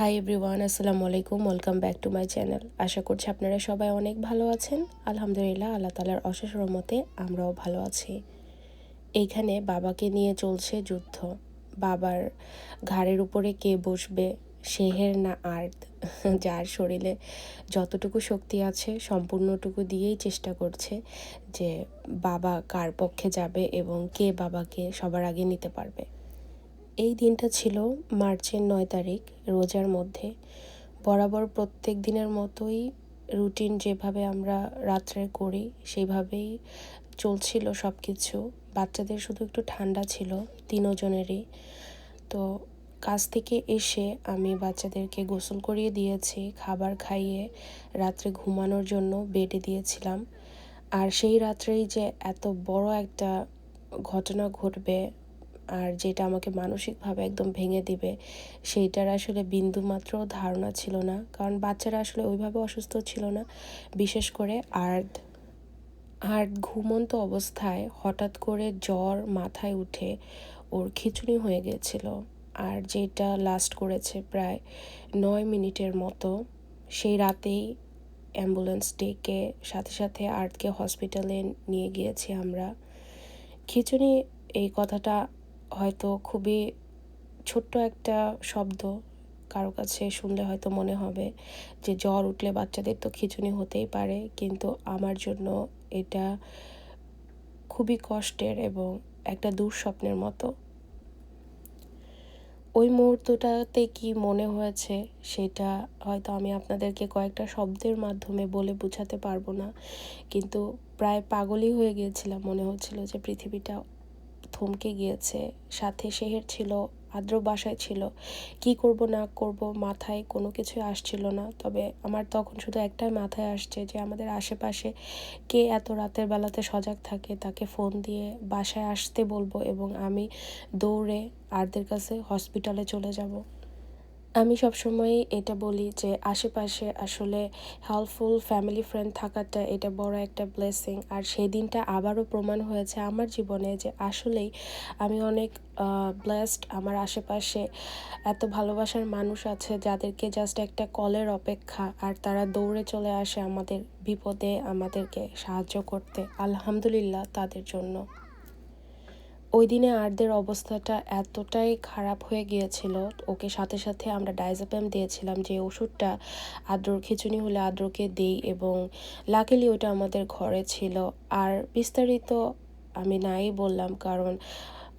High everyone, আসসালামু আলাইকুম। Welcome back to my channel. আশা করছি আপনারা সবাই অনেক ভালো আছেন। আলহামদুলিল্লাহ, আল্লাহ তাআলার অশেষ রহমতে আমরাও ভালো আছি। এইখানে বাবাকে নিয়ে চলছে যুদ্ধ। বাবার ঘাড়ের উপরে কে বসবে, শেহের না আর্ট। যার শরীরে যতটুকু শক্তি আছে সম্পূর্ণটুকু দিয়েই চেষ্টা করছে যে বাবা কার পক্ষে যাবে এবং কে বাবাকে সবার আগে নিতে পারবে। এই দিনটা ছিল মার্চের 9 তারিখ, রোজার মধ্যে। বরাবর প্রত্যেক দিনের মতোই রুটিন যেভাবে আমরা রাত্রে করি সেইভাবেই চলছিল সব কিছু। বাচ্চাদের শুধু একটু ঠান্ডা ছিল, তিনজনেরই। তো কাজ থেকে এসে আমি বাচ্চাদেরকে গোসল করিয়ে দিয়েছি, খাবার খাইয়ে রাত্রে ঘুমানোর জন্য বেডে দিয়েছিলাম। আর সেই রাত্রেই যে এত বড় একটা ঘটনা ঘটবে আর যেটা আমাকে মানসিকভাবে একদম ভেঙে দিবে, সেইটার আসলে বিন্দুমাত্র ধারণা ছিল না। কারণ বাচ্চারা আসলে ওইভাবে অসুস্থ ছিল না। বিশেষ করে আর্ট আর্ট ঘুমন্ত অবস্থায় হঠাৎ করে জ্বর মাথায় উঠে ওর খিঁচুনি হয়ে গিয়েছিল, আর যেটা লাস্ট করেছে প্রায় 9 মিনিটের মতো। সেই রাতেই অ্যাম্বুলেন্স ডেকে সাথে সাথে আর্টকে হসপিটালে নিয়ে গিয়েছি আমরা। খিঁচুনি, এই কথাটা হয়তো খুবই ছোট্ট একটা শব্দ, কারো কাছে শুনলে হয়তো মনে হবে যে জ্বর উঠলে বাচ্চাদের তো খিঁচুনি হতেই পারে, কিন্তু আমার জন্য এটা খুবই কষ্টের এবং একটা দুঃস্বপ্নের মতো। ওই মুহূর্তটাতে কি মনে হয়েছে সেটা হয়তো আমি আপনাদেরকে কয়েকটা শব্দের মাধ্যমে বলে বোঝাতে পারবো না, কিন্তু প্রায় পাগলই হয়ে গিয়েছিলাম। মনে হচ্ছিল যে পৃথিবীটা থমকে গিয়েছে। সাথে শেহের ছিল, আদ্র বাসায় ছিল। কি করব না করব মাথায় কোনো কিছুই আসছিল না। তবে আমার তখন শুধু একটাই মাথায় আসছে যে আমাদের আশেপাশে কে এত রাতের বেলাতে সজাগ থাকে, তাকে ফোন দিয়ে বাসায় আসতে বলবো এবং আমি দৌড়ে আরদের কাছে হসপিটালে চলে যাব। আমি সবসময়ই এটা বলি যে আশেপাশে আসলে হেল্পফুল ফ্যামিলি ফ্রেন্ড থাকাটা এটা বড় একটা ব্লেসিং। আর সেই দিনটা আবারও প্রমাণ হয়েছে আমার জীবনে যে আসলেই আমি অনেক ব্লেসড। আমার আশেপাশে এত ভালোবাসার মানুষ আছে যাদেরকে জাস্ট একটা কলের অপেক্ষা, আর তারা দৌড়ে চলে আসে আমাদের বিপদে আমাদেরকে সাহায্য করতে। আলহামদুলিল্লাহ তাদের জন্য। ওই দিনে আরদের অবস্থাটা এতটাই খারাপ হয়ে গিয়েছিল, ওকে সাথে সাথে আমরা ডাইজাপাম দিয়েছিলাম, যে ওষুধটা আদ্রর খিঁচুনি হলে আদ্রকে দিই, এবং লাকিলি ওটা আমাদের ঘরে ছিল। আর বিস্তারিত আমি নাই বললাম, কারণ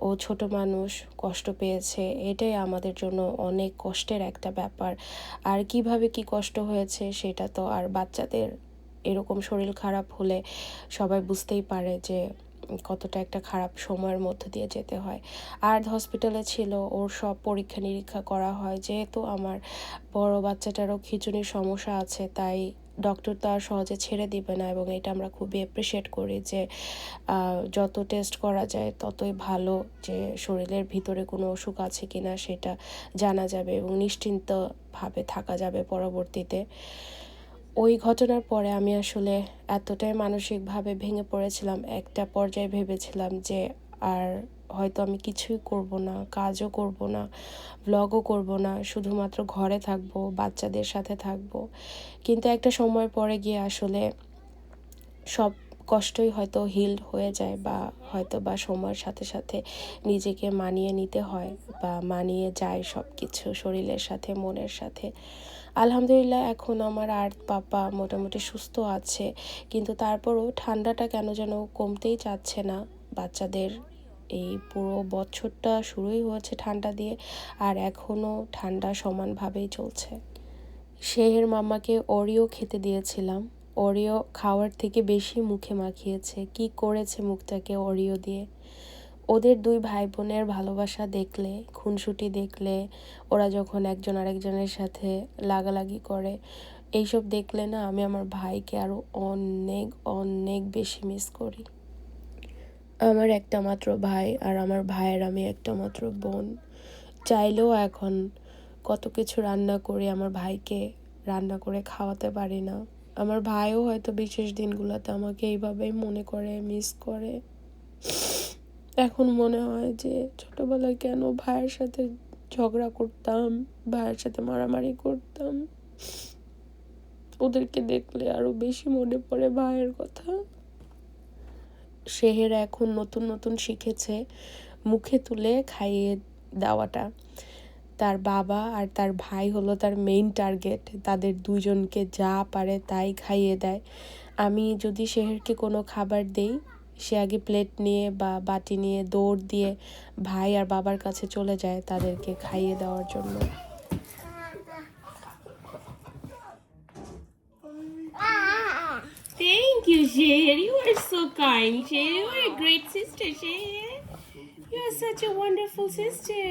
ও ছোট মানুষ, কষ্ট পেয়েছে, এটাই আমাদের জন্য অনেক কষ্টের একটা ব্যাপার। আর কিভাবে কি কষ্ট হয়েছে সেটা তো আর বাচ্চাদের এরকম শরীর খারাপ হলে সবাই বুঝতেই পারে যে কতটা একটা খারাপ সময়ের মধ্য দিয়ে যেতে হয়। আর হসপিটালে ছিল, ওর সব পরীক্ষা নিরীক্ষা করা হয়। যেহেতু আমার বড় বাচ্চাটারও খিঁচুনির সমস্যা আছে, তাই ডক্টর তো আর সহজে ছেড়ে দিবে না, এবং এটা আমরা খুবই অ্যাপ্রিসিয়েট করি যে যত টেস্ট করা যায় ততই ভালো, যে শরীরের ভিতরে কোনো অসুখ আছে কিনা সেটা জানা যাবে এবং নিশ্চিন্তভাবে থাকা যাবে পরবর্তীতে। ওই ঘটনার পরে আমি আসলে এতটাই মানসিকভাবে ভেঙে পড়েছিলাম, একটা পর্যায়ে ভেবেছিলাম যে আর হয়তো আমি কিছুই করব না, কাজও করব না, ব্লগও করব না, শুধুমাত্র ঘরে থাকবো, বাচ্চাদের সাথে থাকবো। কিন্তু একটা সময় পরে গিয়ে আসলে সব কষ্টই হয়তো হিলড হয়ে যায়, বা হয়তো বা সময়ের সাথে সাথে নিজেকে মানিয়ে নিতে হয়, বা মানিয়ে যায় সব কিছু শরীরের সাথে মনের সাথে। আলহামদুলিল্লাহ এখন আমার আর পাপা মোটামুটি সুস্থ আছে, কিন্তু তারপরও ঠান্ডাটা কেন যেন কমতেই চাচ্ছে না। বাচ্চাদের এই পুরো বছরটা শুরুই হয়েছে ঠান্ডা দিয়ে, আর এখনও ঠান্ডা সমানভাবেই চলছে। শেহের মামাকে ওরিও খেতে দিয়েছিলাম, ওরিও খাওয়ার থেকে বেশি মুখে মাখিয়েছে। কি করেছে মুখটাকে ওরিও দিয়ে! ওদের দুই ভাই বোনের ভালোবাসা দেখলে, খুনসুটি দেখলে, ওরা যখন একজন আরেকজনের সাথে লাগালাগি করে, এইসব দেখলে না আমি আমার ভাইকে আরও অনেক অনেক বেশি মিস করি। আমার একটা মাত্র ভাই, আর আমার ভাইয়ের আমি একটা মাত্র বোন। চাইলেও এখন কত কিছু রান্না করে আমার ভাইকে রান্না করে খাওয়াতে পারি না। আমার ভাইও হয়তো বিশেষ দিনগুলোতে আমাকে এইভাবেই মনে করে, মিস করে। এখন মনে হয় যে ছোটবেলায় কেন ভাইয়ের সাথে ঝগড়া করতাম, ভাইয়ের সাথে মারামারি করতাম। ওদেরকে দেখলে আরো বেশি মনে পড়ে ভাইয়ের কথা। সেহের এখন নতুন নতুন শিখেছে মুখে তুলে খাইয়ে দেওয়াটা। তার বাবা আর তার ভাই হলো তার মেইন টার্গেট, তাদের দুজনকে যা পারে তাই খাইয়ে দেয়। আমি যদি সেহেরকে কোনো খাবার দেই, সে আগে প্লেট নিয়ে বা বাটি নিয়ে দৌড় দিয়ে ভাই আর বাবার কাছে চলে যায় তাদেরকে খাইয়ে দেওয়ার জন্য। Thank you, Sheher. You are so kind, Sheher. You are a great sister, Sheher. You are such a wonderful sister.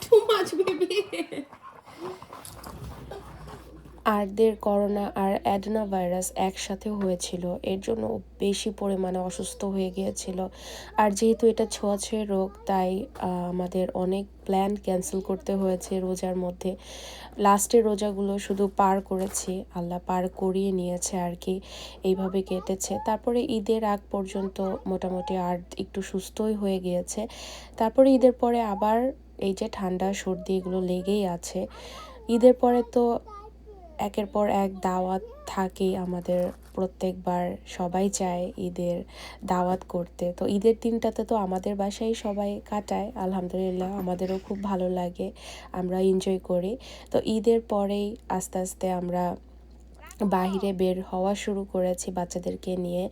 Too much, baby. আরদের করোনা আর অ্যাডেনো ভাইরাস একসাথে হয়েছিল, এর জন্য বেশি পরিমাণে অসুস্থ হয়ে গিয়েছিল। আর যেহেতু এটা ছোঁয়াছুঁয়ি রোগ, তাই আমাদের অনেক প্ল্যান ক্যান্সেল করতে হয়েছে রোজার মধ্যে। লাস্টের রোজাগুলো শুধু পার করেছি, আল্লাহ পার করিয়ে নিয়েছে আর কি, এইভাবে কেটেছে। তারপরে ঈদের আগ পর্যন্ত মোটামুটি আর একটু সুস্থই হয়ে গিয়েছে। তারপরে ঈদের পরে আবার এই যে ঠান্ডা সর্দি এগুলো লেগেই আছে। ঈদের পরে তো একের পর এক দাওয়াত থাকেই আমাদের, প্রত্যেকবার সবাই চায় ঈদের দাওয়াত করতে। তো ঈদের দিনটাতে তো আমাদের বাসায় সবাই কাটায়, আলহামদুলিল্লাহ আমাদেরও খুব ভালো লাগে, আমরা এনজয় করি। তো ঈদের পরেই আস্তে আস্তে আমরা বাহিরে বের হওয়া শুরু করেছি বাচ্চাদেরকে নিয়ে।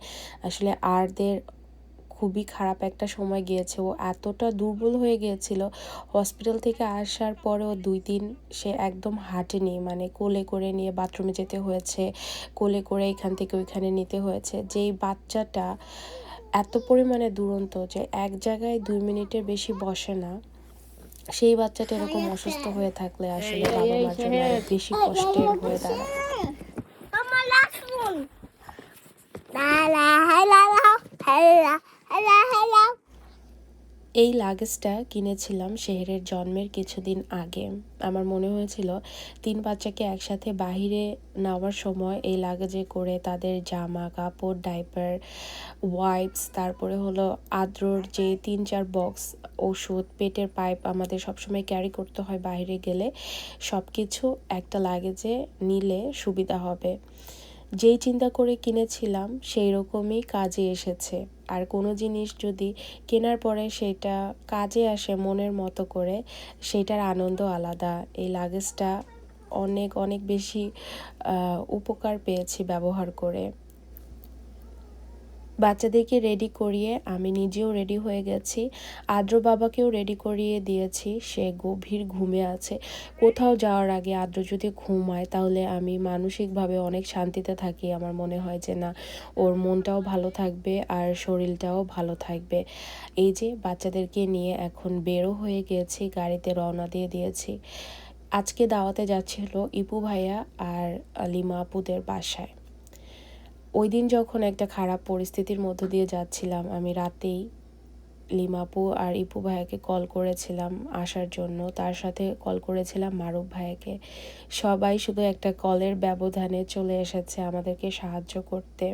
আসলে আরদের খুবই খারাপ একটা সময় গিয়েছে, ও এতটা দুর্বল হয়ে গিয়েছিল, হসপিটাল থেকে আসার পরেও 2 দিন সে একদম হাঁটেনি, মানে কোলে করে নিয়ে বাথরুমে যেতে হয়েছে, কোলে করে এখান থেকে ওইখানে নিতে হয়েছে। যেই বাচ্চাটা এত পরিমাণে দুরন্ত যে এক জায়গায় 2 মিনিটের বেশি বসে না, সেই বাচ্চাটা এরকম অসুস্থ হয়ে থাকলে আসলে বাবা মার জন্য আরো বেশি কষ্টের হয়ে দাঁড়ায়। এই লাগেজটা কিনেছিলাম শেহরের জন্মের কিছুদিন আগে। আমার মনে হয়েছিল 3 বাচ্চাকে একসাথে বাহিরে নেওয়ার সময় এই লাগেজে করে তাদের জামা কাপড়, ডাইপার, ওয়াইপস, তারপরে হলো আদ্রর যে 3-4 বক্স ওষুধ, পেটের পাইপ আমাদের সবসময় ক্যারি করতে হয় বাইরে গেলে, সব কিছু একটা লাগেজে নিলে সুবিধা হবে। যেই চিন্তা করে কিনেছিলাম সেই রকমই কাজে এসেছে। আর কোনো জিনিস যদি কেনার পরে সেটা কাজে আসে মনের মতো করে, সেটার আনন্দ আলাদা। এই লাগেজটা অনেক অনেক বেশি উপকার পেয়েছি ব্যবহার করে। বাচ্চাদেরকে রেডি করিয়ে আমি নিজেও রেডি হয়ে গেছি, আদ্র বাবাকেও রেডি করিয়ে দিয়েছি, সে গভীর ঘুমে আছে। কোথাও যাওয়ার আগে আদ্র যদি ঘুমায় তাহলে আমি মানসিকভাবে অনেক শান্তিতে থাকি। আমার মনে হয় যে না, ওর মনটাও ভালো থাকবে আর শরীরটাও ভালো থাকবে। এই যে বাচ্চাদেরকে নিয়ে এখন বেরো হয়ে গিয়েছি, গাড়িতে রওনা দিয়ে দিয়েছি। আজকে দাওয়াতে যাচ্ছিল ইপু ভাইয়া আর লিমা আপুদের বাসায়। ওই দিন যখন একটা খারাপ পরিস্থিতির মধ্য দিয়ে যাচ্ছিলাম, আমি রাতেই লিমাপু আর ইপু ভাইয়াকে কল করেছিলাম আসার জন্য, তার সাথে কল করেছিলাম মারুফ ভাইয়াকে। সবাই শুধু একটা কলের ব্যবধানে চলে এসেছে আমাদেরকে সাহায্য করতে।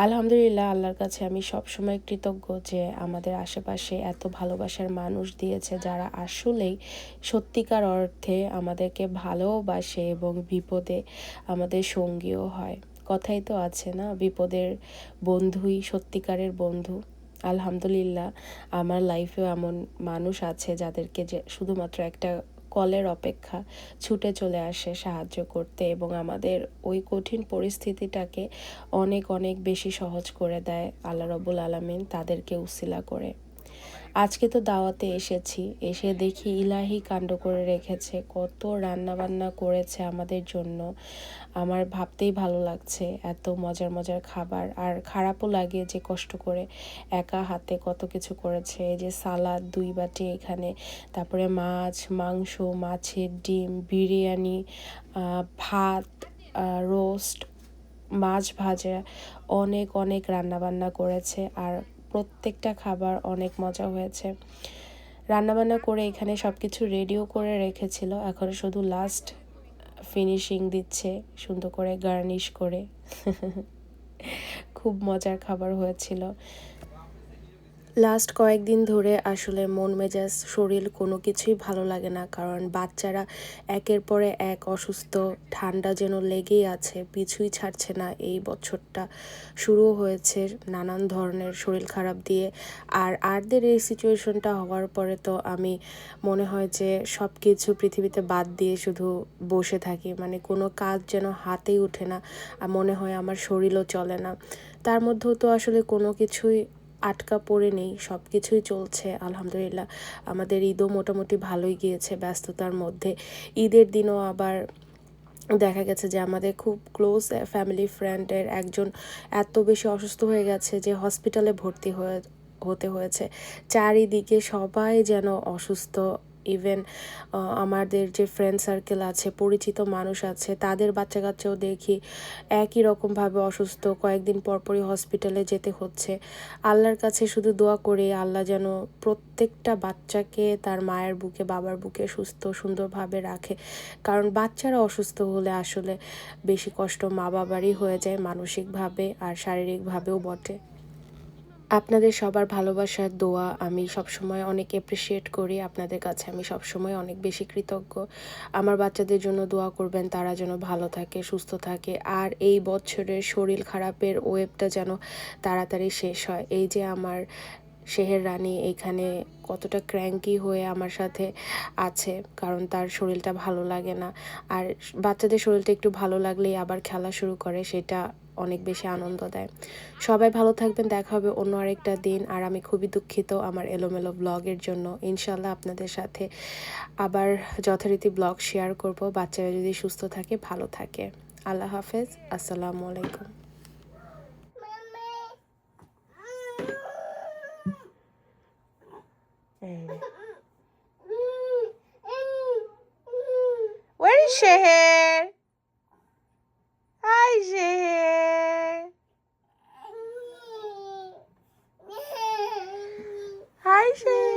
আলহামদুলিল্লাহ, আল্লাহর কাছে আমি সবসময় কৃতজ্ঞ যে আমাদের আশেপাশে এত ভালোবাসার মানুষ দিয়েছে, যারা আসলেই সত্যিকার অর্থে আমাদেরকে ভালোবাসে এবং বিপদে আমাদের সঙ্গীও হয়। কথাই তো আছে না, বিপদের বন্ধুই সত্যিকারের বন্ধু। আলহামদুলিল্লাহ, আমার লাইফেও এমন মানুষ আছে যাদেরকে যে শুধুমাত্র একটা কলের অপেক্ষা, ছুটে চলে আসে সাহায্য করতে এবং আমাদের ওই কঠিন পরিস্থিতিটাকে অনেক অনেক বেশি সহজ করে দেয় আল্লাহ রব্বুল আলামিন তাদেরকে উসিলা করে। আজকে তো দাওয়াতে এসেছি, এসে দেখি ইলাহি কাণ্ড করে রেখেছে, কত রান্না বান্না করেছে আমাদের জন্য। আমার ভাবতেই ভালো লাগছে, এত মজার মজার খাবার। আর খারাপও লাগে যে কষ্ট করে একা হাতে কত কিছু করেছে। এই যে সালাদ 2 বাটি এখানে, তারপরে মাছ, মাংস, মাছের ডিম, বিরিয়ানি, ভাত, রোস্ট, মাছ ভাজা, অনেক অনেক রান্না বান্না করেছে। আর প্রত্যেকটা খাবার অনেক মজা হয়েছে। রান্নাবান্না করে এখানে সব কিছু রেডিও করে রেখেছিল, এখন শুধু লাস্ট ফিনিশিং দিচ্ছে সুন্দর করে গার্নিশ করে। খুব মজার খাবার হয়েছিল। লাস্ট কয়েকদিন ধরে আসলে মন মেজাজ শরীর কোনো কিছুই ভালো লাগে না, কারণ বাচ্চারা একের পরে এক অসুস্থ, ঠান্ডা যেন লেগেই আছে, পিছুই ছাড়ছে না। এই বছরটা শুরু হয়েছে নানান ধরনের শরীর খারাপ দিয়ে। আর আরদের এই সিচুয়েশনটা হওয়ার পরে তো আমি মনে হয় যে সব কিছু পৃথিবীতে বাদ দিয়ে শুধু বসে থাকি, মানে কোনো কাজ যেন হাতেই ওঠে না, আর মনে হয় আমার শরীরও চলে না। তার মধ্যেও তো আসলে কোনো কিছুই আটকা পড়ে নেই, সব কিছুই চলছে আলহামদুলিল্লাহ। আমাদের ঈদও মোটামুটি ভালোই গিয়েছে ব্যস্ততার মধ্যে। ঈদের দিনও আবার দেখা গেছে যে আমাদের খুব ক্লোজ ফ্যামিলি ফ্রেন্ডের একজন এত বেশি অসুস্থ হয়ে গেছে যে হসপিটালে ভর্তি হতে হয়েছে। চারিদিকে সবাই যেন অসুস্থ। ইভেন আমাদের যে ফ্রেন্ড সার্কেল আছে, পরিচিত মানুষ আছে, তাদের বাচ্চা কাচ্চাও দেখি একই রকমভাবে অসুস্থ, কয়েকদিন পরপরই হসপিটালে যেতে হচ্ছে। আল্লাহর কাছে শুধু দোয়া করি আল্লাহ যেন প্রত্যেকটা বাচ্চাকে তার মায়ের বুকে বাবার বুকে সুস্থ সুন্দরভাবে রাখে, কারণ বাচ্চারা অসুস্থ হলে আসলে বেশি কষ্ট মা বাবারই হয়ে যায়, মানসিকভাবে আর শারীরিকভাবেও বটে। আপনাদের সবার ভালোবাসার দোয়া আমি সবসময় অনেক অ্যাপ্রিসিয়েট করি, আপনাদের কাছে আমি সবসময় অনেক বেশি কৃতজ্ঞ। আমার বাচ্চাদের জন্য দোয়া করবেন, তারা যেন ভালো থাকে, সুস্থ থাকে, আর এই বছরের শরীর খারাপের ওয়েবটা যেন তাড়াতাড়ি শেষ হয়। এই যে আমার শেহের রানী এখানে কতটা ক্র্যাঙ্কি হয়ে আমার সাথে আছে, কারণ তার শরীরটা ভালো লাগে না। আর বাচ্চাদের শরীরটা একটু ভালো লাগলেই আবার খেলা শুরু করে, সেটা অনেক বেশি আনন্দ দেয়। সবাই ভালো থাকবেন, দেখা হবে অন্য আরেকটা দিন। আর আমি খুবই দুঃখিত আমার এলোমেলো ব্লগের জন্য। ইনশাল্লাহ আপনাদের সাথে আবার যথারীতি ব্লগ শেয়ার করব, বাচ্চারা যদি সুস্থ থাকে, ভালো থাকে। আল্লাহ হাফেজ, আসসালামু আলাইকুম। Where is Sheher? Hi, Sheher. Hi, Sheher.